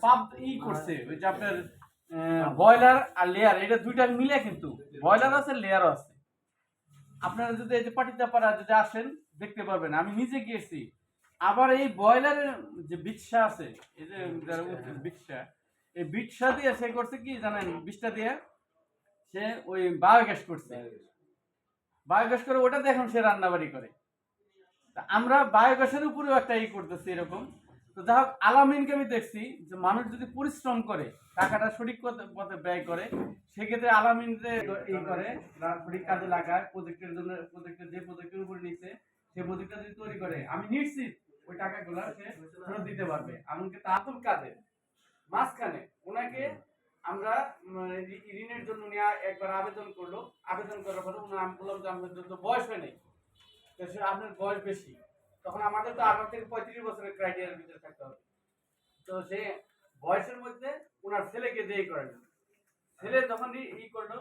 পাপ করছে ওই যে আপনার ব্রয়লার আর লেয়ার, এটা দুইটা মিলে, কিন্তু ব্রয়লার আছে লেয়ারও আছে। আপনারা যদি এই যে পাটিতাপাড়া যদি আসেন দেখতে পারবেন, আমি নিজে গিয়েছি। আবার এই ব্রয়লারের যে বিটসা আছে, এই যে বিটসা, এই বিটসা দিয়ে সে করছে কি জানেন, বিটসা দিয়ে সে ওই বায়োগ্যাস করছে। বায়োগ্যাস করে ওটাতে এখন সে রান্নাবাড়ি করে। আমরা বায়োগ্যাসের উপরেও একটা করতেছি এরকম। তো যাই হোক, আলামিনকে আমি দেখছি যে মানুষ যদি পরিশ্রম করে, টাকাটা সঠিক পথে ব্যয় করে, সেক্ষেত্রে আলামিন যে করে সঠিক কাজে লাগায়, প্রজেক্টের জন্য, প্রজেক্টের যে প্রজেক্টের উপরে নিচ্ছে সেই প্রজেক্টটা যদি তৈরি করে, আমি নিশ্চিত ওই টাকাগুলো সে ফেরত দিতে পারবে। এমনকি তাতুল কাজে মাঝখানে ওনাকে আমরা ঋণের জন্য নিয়ে একবার আবেদন করলো। আবেদন করার পরে আমি বললাম যে আমাদের তো বয়স হয় নাই, আপনার বয়স বেশি, তখন আমাদের তো 18 থেকে 35 বছরের ক্রাইটেরিয়ার ভিতরে থাকতে হবে। তো সে বয়সের মধ্যে ওনার ছেলেকে দিয়ে করেন। ছেলে যখন করলো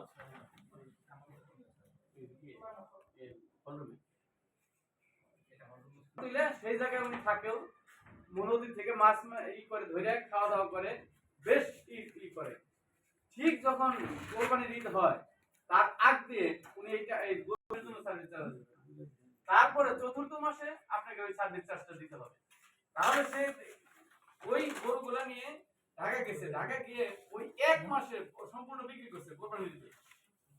সেই জায়গায় উনি থাকেও নদী থেকে মাছ করে ধরে খাওয়া দাওয়া করে, বেশ করে। ঠিক যখন কোরবানির ঈদ হয় তার আগ দিয়ে উনি এই গরুর জন্য সার্ভিস চালান। তারপরে চতুর্থ মাসে আপনাকে ওই সার্ভিস চার্জটা দিতে হবে। তাহলে সে ওই গরুগুলা নিয়ে ঢাকা গেছে, ঢাকা গিয়ে ওই এক মাসে সম্পূর্ণ বিক্রি করছে কোরবানির ঈদে,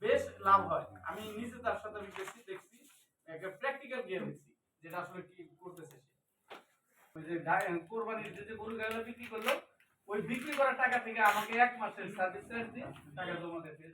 বেশ লাভ হয়। আমি নিজে তার সাথে দেখছি, একটা প্র্যাকটিক্যাল গিয়ে দেখছি যেটা আসলে কি করতেছে সে। ওই যে কোরবানির যে গরুগুলো বিক্রি করলো, ওই বিক্রি করার টাকা থেকে আমাকে এক মাসের সার্ভিস চার্জ দিয়ে টাকা জমা দিতে